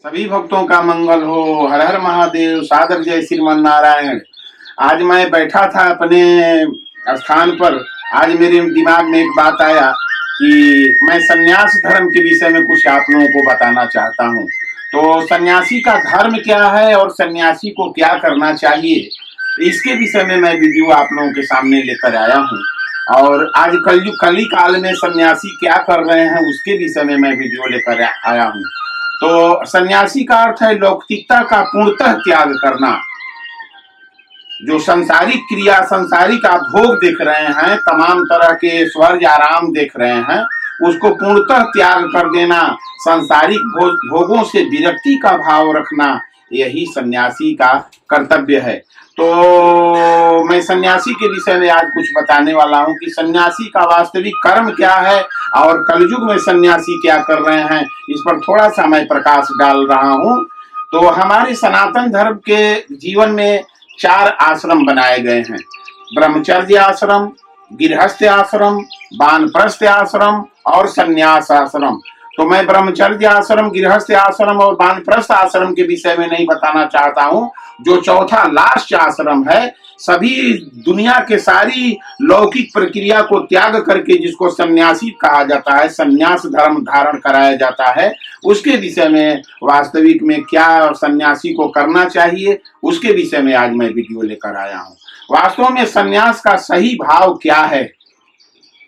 सभी भक्तों का मंगल हो। हर हर महादेव। सादर जय श्रीमन नारायण। आज मैं बैठा था अपने स्थान पर। आज मेरे दिमाग में एक बात आया कि मैं सन्यास धर्म के विषय में कुछ आप लोगों को बताना चाहता हूँ। तो सन्यासी का धर्म क्या है और सन्यासी को क्या करना चाहिए, इसके विषय में मैं वीडियो आप लोगों के सामने लेकर आया हूँ। और आज कली काल में सन्यासी क्या कर रहे हैं उसके विषय में मैं वीडियो लेकर आया हूँ। तो सन्यासी का अर्थ है लौकिकता का पूर्णतः त्याग करना। जो सांसारिक क्रिया, सांसारिक आप भोग देख रहे हैं, तमाम तरह के स्वर्ग आराम देख रहे हैं, उसको पूर्णतः त्याग कर देना, सांसारिक भोगों से विरक्ति का भाव रखना, यही सन्यासी का कर्तव्य है। तो मैं सन्यासी के विषय में आज कुछ बताने वाला हूं कि सन्यासी का वास्तविक कर्म क्या है और कलयुग में सन्यासी क्या कर रहे हैं, इस पर थोड़ा सा मैं प्रकाश डाल रहा हूं। तो हमारे सनातन धर्म के जीवन में 4 आश्रम बनाए गए हैं: ब्रह्मचर्य आश्रम, गृहस्थ आश्रम, वानप्रस्थ आश्रम और सन्यास आश्रम। तो मैं ब्रह्मचर्य आश्रम, गृहस्थ आश्रम और वानप्रस्थ आश्रम के विषय में नहीं बताना चाहता हूं। जो चौथा लास्ट आश्रम है, सभी दुनिया के सारी लौकिक प्रक्रिया को त्याग करके जिसको सन्यासी कहा जाता है, सन्यास धर्म धारण कराया जाता है, उसके विषय में वास्तविक में क्या सन्यासी को करना चाहिए, उसके विषय में आज मैं वीडियो लेकर आया हूं। वास्तव में सन्यास का सही भाव क्या है?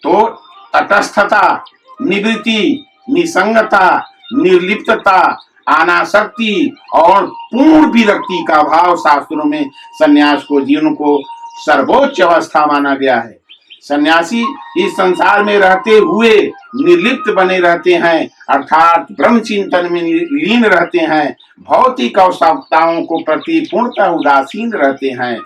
तो तटस्थता, निवृत्ति, निसंगता, निर्लिप्तता, अनासक्ति और पूर्ण विरक्ति का भाव शास्त्रों में सन्यास को, जीवन को सर्वोच्च अवस्था माना गया है। सन्यासी इस संसार में रहते हुए निर्लिप्त बने रहते हैं, अर्थात ब्रह्म चिंतन में लीन रहते हैं, भौतिक आवश्यकताओं को प्रति पूर्णतः उदासीन रहते हैं।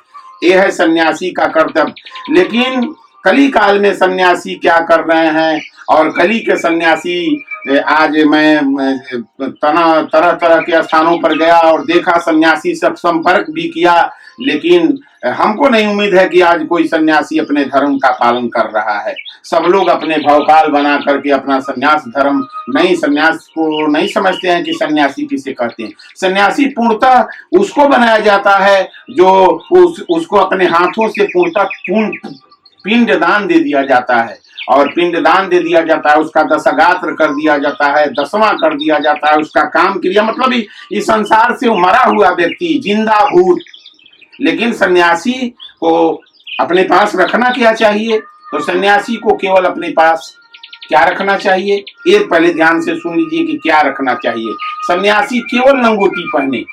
यह है सन्यासी का कर्तव्य। लेकिन कली काल में सन्यासी क्या कर रहे हैं, और कली के सन्यासी, आज मैं तरह तरह के स्थानों पर गया और देखा, सन्यासी सब संपर्क भी किया, लेकिन हमको नहीं उम्मीद है कि आज कोई सन्यासी अपने धर्म का पालन कर रहा है। सब लोग अपने भवकाल बना करके अपना सन्यास धर्म नहीं, सन्यास को नहीं समझते हैं कि सन्यासी किसे कहते हैं। सन्यासी पूर्णतः उसको बनाया जाता है जो उसको अपने हाथों से पूर्ण पिंड दान दे दिया जाता है, और पिंड दान दे दिया जाता है, उसका दशगात्र कर दिया जाता है, दसवां कर दिया जाता है, उसका काम क्रिया, मतलब इस संसार से मरा हुआ व्यक्ति, जिंदा भूत। लेकिन सन्यासी को अपने पास रखना क्या चाहिए? तो सन्यासी को केवल अपने पास क्या रखना चाहिए, ये पहले ध्यान से सुन लीजिए कि क्या रखना चाहिए। सन्यासी केवल लंगोटी पहने,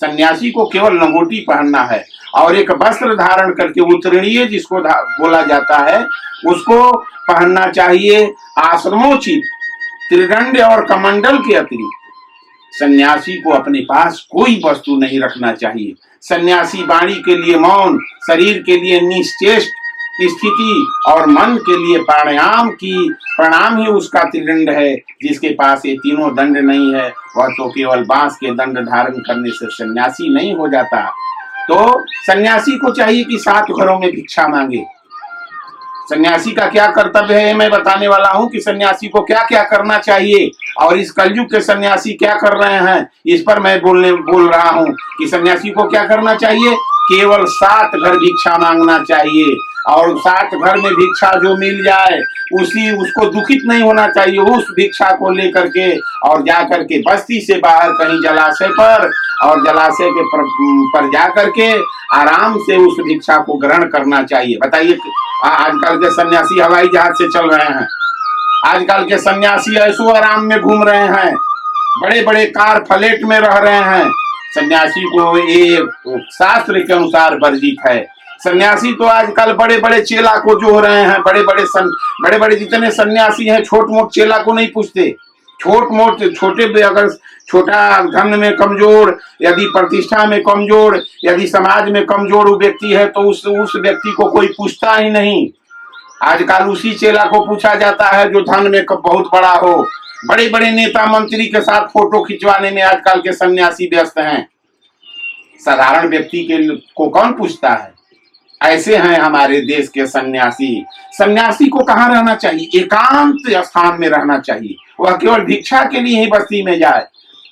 सन्यासी को केवल लंगोटी पहनना है, और एक वस्त्र धारण करके, उत्तरणीय जिसको बोला जाता है, उसको पहनना चाहिए। आश्रमोचित त्रिदंड और कमंडल के अतिरिक्त सन्यासी को अपने पास कोई वस्तु नहीं रखना चाहिए। सन्यासी वाणी के लिए मौन, शरीर के लिए निश्चेष्ट स्थिति और मन के लिए प्रणाम ही उसका त्रिदंड है। जिसके पास ये तीनों दंड नहीं है, वह तो केवल बांस के दंड धारण करने से सन्यासी नहीं हो जाता। तो सन्यासी को चाहिए कि 7 घरों में भिक्षा मांगे। सन्यासी का क्या कर्तव्य है मैं बताने वाला हूं कि सन्यासी को क्या क्या करना चाहिए, और इस कलयुग के सन्यासी क्या कर रहे हैं, इस पर मैं बोल रहा हूं कि सन्यासी को क्या करना चाहिए। केवल 7 घर भिक्षा मांगना चाहिए, और 7 घर में भिक्षा जो मिल जाए उसको दुखित नहीं होना चाहिए। उस भिक्षा को लेकर के और जाकर के बस्ती से बाहर कहीं जलाशय पर, और जलाशय के पर जाकर के आराम से उस भिक्षा को ग्रहण करना चाहिए। बताइए, आजकल के सन्यासी हवाई जहाज से चल रहे हैं, आजकल के सन्यासी ऐसो आराम में घूम रहे हैं, बड़े बड़े कार फ्लैट में रह रहे हैं। सन्यासी को ये शास्त्र के अनुसार वर्जित है। सन्यासी तो आजकल बड़े बड़े चेला को जो हो रहे हैं, बड़े बड़े जितने सन्यासी हैं, छोट मोट चेला को नहीं पूछते। छोटे अगर छोटा धन में कमजोर, यदि प्रतिष्ठा में कमजोर, यदि समाज में कमजोर व्यक्ति है, तो उस व्यक्ति को कोई पूछता ही नहीं। आजकल उसी चेला को पूछा जाता है जो धन में बहुत बड़ा हो। बड़े बड़े नेता मंत्री के साथ फोटो खिंचवाने में आजकल के सन्यासी व्यस्त हैं। साधारण व्यक्ति को कौन पूछता है? ऐसे हैं हमारे देश के सन्यासी। सन्यासी को कहाँ रहना चाहिए? एकांत स्थान में रहना चाहिए। वह केवल भिक्षा के लिए ही बस्ती में जाए,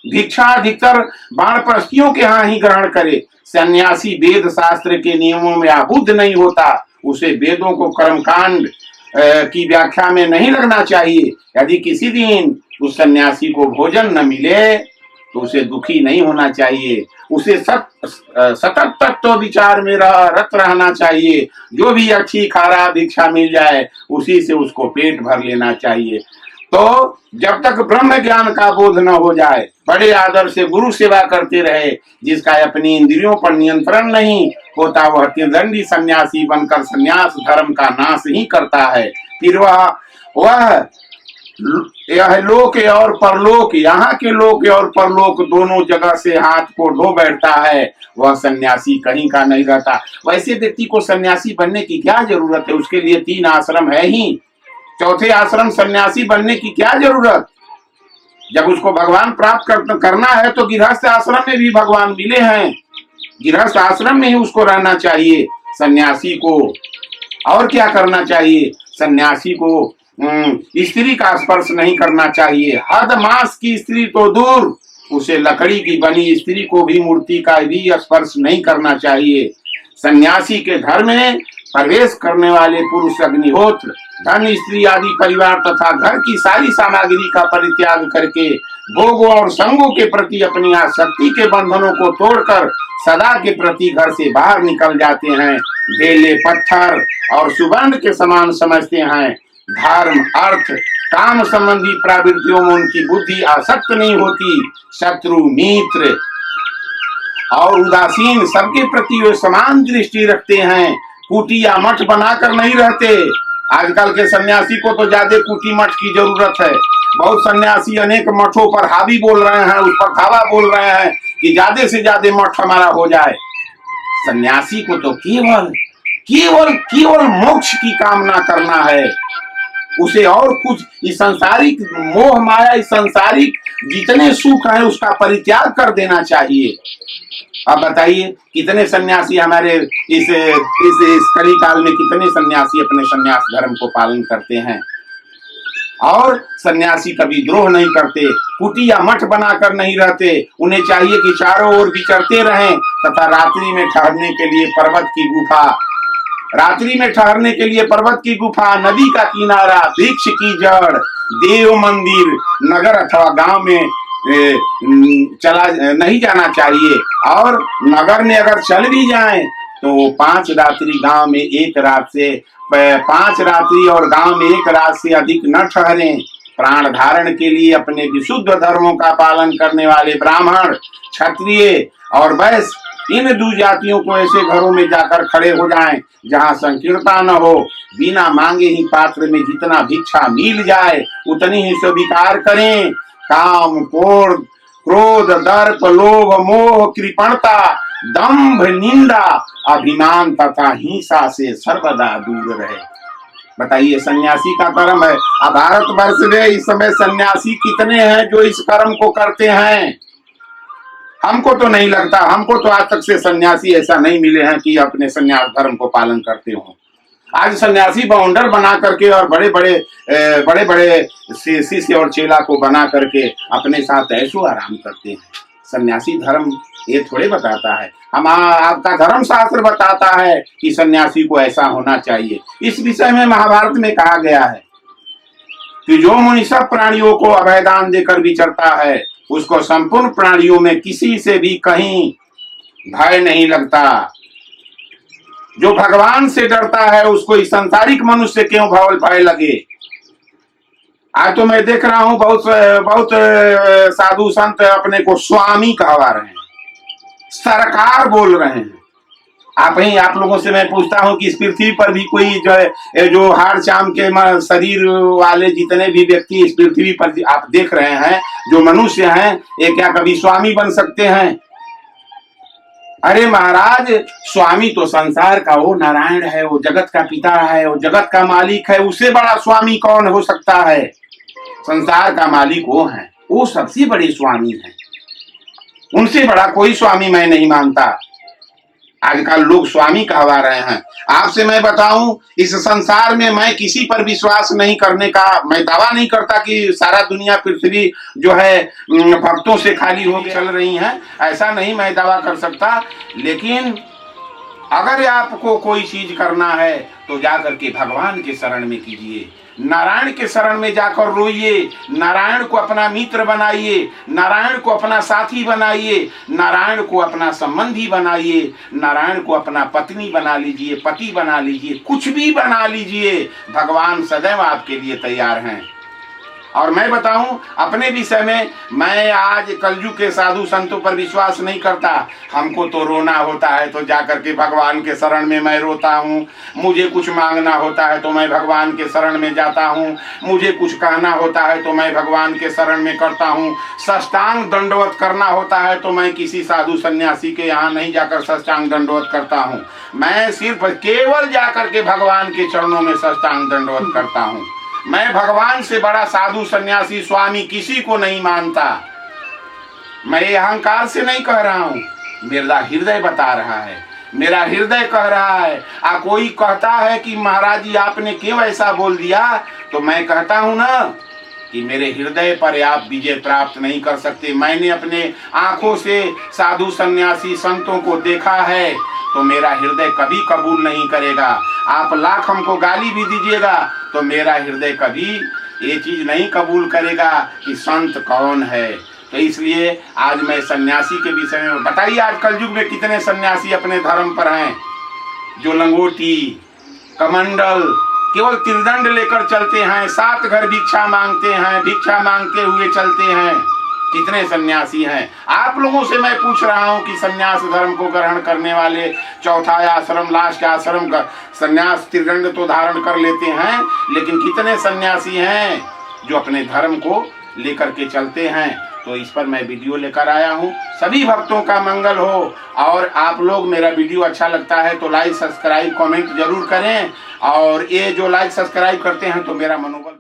भिक्षा अधिकतर वानप्रस्थियों के यहाँ ही ग्रहण करे। सन्यासी वेद शास्त्र के नियमों में आबुद्ध नहीं होता, उसे वेदों को कर्मकांड की व्याख्या में नहीं लगना चाहिए। यदि किसी दिन उस सन्यासी को भोजन न मिले तो उसे दुखी नहीं होना चाहिए, उसे सतत तत्व विचार में रत रहना चाहिए। जो भी अच्छी खारा भिक्षा मिल जाए उसी से उसको पेट भर लेना चाहिए। तो जब तक ब्रह्म ज्ञान का बोध न हो जाए बड़े आदर से गुरु सेवा करते रहे। जिसका अपनी इंद्रियों पर नियंत्रण नहीं होता वह त्रिदंडी सन्यासी बनकर सन्यास धर्म का नाश ही करता है। फिर वह यह लोक और परलोक, यहाँ के लोक और परलोक दोनों जगह से हाथ को धो बैठता है। वह सन्यासी कहीं का नहीं रहता। वैसे व्यक्ति को सन्यासी बनने की क्या जरूरत है? उसके लिए 3 आश्रम है ही, चौथे आश्रम सन्यासी बनने की क्या जरूरत? जब उसको भगवान प्राप्त करना है तो गृहस्थ आश्रम में भी भगवान मिले हैं, गृहस्थ आश्रम में ही उसको रहना चाहिए सन्यासी को। और क्या करना चाहिए? सन्यासी को स्त्री का स्पर्श नहीं करना चाहिए। हद मास की स्त्री तो दूर, उसे लकड़ी की बनी स्त्री को भी मूर्ति का भी स्पर्श नहीं करना चाहिए। सन्यासी के घर में प्रवेश करने वाले पुरुष अग्निहोत्र, धन, स्त्री आदि परिवार तथा घर की सारी सामग्री का परित्याग करके भोगों और संगों के प्रति अपनी आसक्ति के बंधनों को तोड़कर सदा के प्रति घर से बाहर निकल जाते हैं। बेले पत्थर और सुवर्ण के समान समझते हैं। धर्म, अर्थ, काम संबंधी प्रवृत्तियों में उनकी बुद्धि आसक्त नहीं होती। शत्रु, मित्र और उदासीन सबके प्रति वे समान दृष्टि रखते हैं। कुटी या मठ बनाकर नहीं रहते। आजकल के सन्यासी को तो ज्यादा कुटी मठ की जरूरत है। बहुत सन्यासी अनेक मठों पर हावी बोल रहे हैं, उस पर धावा बोल रहे हैं कि ज्यादा से ज्यादा मठ हमारा हो जाए। सन्यासी को तो केवल केवल केवल मोक्ष की कामना करना है। उसे और कुछ इस सांसारिक मोह माया, इस सांसारिक जितने सुख है उसका परित्याग कर देना चाहिए। अब बताइए कितने सन्यासी हमारे इस कली काल में कितने सन्यासी अपने सन्यास धर्म को पालन करते हैं और सन्यासी कभी द्रोह नहीं करते, कुटी या मठ बनाकर नहीं रहते। उन्हें चाहिए कि चारों ओर विचरते रहें तथा रात्रि में ठहरने के लिए पर्वत की गुफा, नदी का किनारा, वृक्ष की जड़, देव मंदिर, नगर अथवा गांव में चला नहीं जाना चाहिए। और नगर में अगर चल भी जाएं तो 5 रात्रि गांव में 1 रात से 5 रात्रि और गांव में 1 रात से अधिक न ठहरें। प्राण धारण के लिए अपने विशुद्ध धर्मों का पालन करने वाले ब्राह्मण, क्षत्रिय और वैश्य, इन 2 जातियों को ऐसे घरों में जाकर खड़े हो जाएं जहां संकीर्णता न हो। बिना मांगे ही पात्र में जितना भिक्षा मिल जाए उतनी ही स्वीकार करें। काम, क्रोध, दर्प, लोभ, मोह, कृपणता, दंभ, निंदा, अभिमान तथा हिंसा से सर्वदा दूर रहे। बताइए सन्यासी का कर्म है। अब भारतवर्ष में इस समय सन्यासी कितने हैं जो इस कर्म को करते हैं? हमको तो नहीं लगता, हमको तो आज तक से सन्यासी ऐसा नहीं मिले हैं कि अपने सन्यास धर्म को पालन करते हो। आज सन्यासी बाउंडर बना करके और बड़े बड़े शिष्य और चेला को बना करके अपने साथ ऐशो आराम करते हैं। सन्यासी धर्म ये थोड़े बताता है, आपका धर्म शास्त्र बताता है कि सन्यासी को ऐसा होना चाहिए। इस विषय में महाभारत में कहा गया है कि जो मुनि सब प्राणियों को अभयदान देकर विचरता है उसको संपूर्ण प्राणियों में किसी से भी कहीं भय नहीं लगता। जो भगवान से डरता है उसको इस संसारिक मनुष्य क्यों भय लगे। आज तो मैं देख रहा हूं बहुत साधु संत अपने को स्वामी कहवा रहे हैं, सरकार बोल रहे हैं। आप लोगों से मैं पूछता हूं कि इस पृथ्वी पर भी कोई जो हाड़ चाम के शरीर वाले जितने भी व्यक्ति इस पृथ्वी पर आप देख रहे हैं जो मनुष्य हैं, ये क्या कभी स्वामी बन सकते हैं? अरे महाराज, स्वामी तो संसार का वो नारायण है, वो जगत का पिता है, वो जगत का मालिक है। उससे बड़ा स्वामी कौन हो सकता है? संसार का मालिक वो है, वो सबसे बड़े स्वामी हैं। उनसे बड़ा कोई स्वामी मैं नहीं मानता। आजकल लोग स्वामी कहवा रहे हैं। आपसे मैं बताऊं, इस संसार में मैं किसी पर विश्वास नहीं करने का, मैं दावा नहीं करता कि सारा दुनिया पृथ्वी जो है भक्तों से खाली हो चल रही है, ऐसा नहीं मैं दावा कर सकता। लेकिन अगर आपको कोई चीज करना है तो जाकर के भगवान के शरण में कीजिए, नारायण के शरण में जाकर रोइए, नारायण को अपना मित्र बनाइए, नारायण को अपना साथी बनाइए, नारायण को अपना संबंधी बनाइए, नारायण को अपना पत्नी बना लीजिए, पति बना लीजिए, कुछ भी बना लीजिए, भगवान सदैव आपके लिए तैयार हैं। और मैं बताऊं अपने विषय में, मैं आज कलयुग के साधु संतों पर विश्वास नहीं करता। हमको तो रोना होता है तो जाकर के भगवान के शरण में मैं रोता हूँ, मुझे कुछ मांगना होता है तो मैं भगवान के शरण में जाता हूँ, मुझे कुछ कहना होता है तो मैं भगवान के शरण में करता हूँ, साष्टांग दंडवत करना होता है तो मैं किसी साधु सन्यासी के यहाँ नहीं जाकर साष्टांग दंडवत करता हूँ, मैं सिर्फ केवल जाकर के भगवान के चरणों में साष्टांग दंडवत करता हूँ। मैं भगवान से बड़ा साधु सन्यासी स्वामी किसी को नहीं मानता। मैं अहंकार से नहीं कह रहा हूं, मेरा हृदय बता रहा है, मेरा हृदय कह रहा है। कोई कहता है कि महाराज जी आपने क्यों ऐसा बोल दिया, तो मैं कहता हूं ना कि मेरे हृदय पर आप विजय प्राप्त नहीं कर सकते। मैंने अपने आंखों से साधु सन्यासी संतों को देखा है तो मेरा हृदय कभी कबूल नहीं करेगा। आप लाख हमको गाली भी दीजिएगा तो मेरा हृदय कभी ये चीज नहीं कबूल करेगा कि संत कौन है। तो इसलिए आज मैं सन्यासी के विषय में बताइए, आज कलयुग में कितने सन्यासी अपने धर्म पर हैं, जो लंगोटी कमंडल केवल त्रिदंड लेकर चलते हैं, 7 घर भिक्षा मांगते हैं, भिक्षा मांगते हुए चलते हैं। कितने सन्यासी हैं? आप लोगों से मैं पूछ रहा हूं कि सन्यास धर्म को ग्रहण करने वाले, चौथा आश्रम लास्ट आश्रम का सन्यास त्रिदंड तो धारण कर लेते हैं, लेकिन कितने सन्यासी हैं जो अपने धर्म को लेकर के चलते हैं? तो इस पर मैं वीडियो लेकर आया हूं। सभी भक्तों का मंगल हो। और आप लोग, मेरा वीडियो अच्छा लगता है तो लाइक सब्सक्राइब कमेंट जरूर करें। और ये जो लाइक सब्सक्राइब करते हैं तो मेरा मनोबल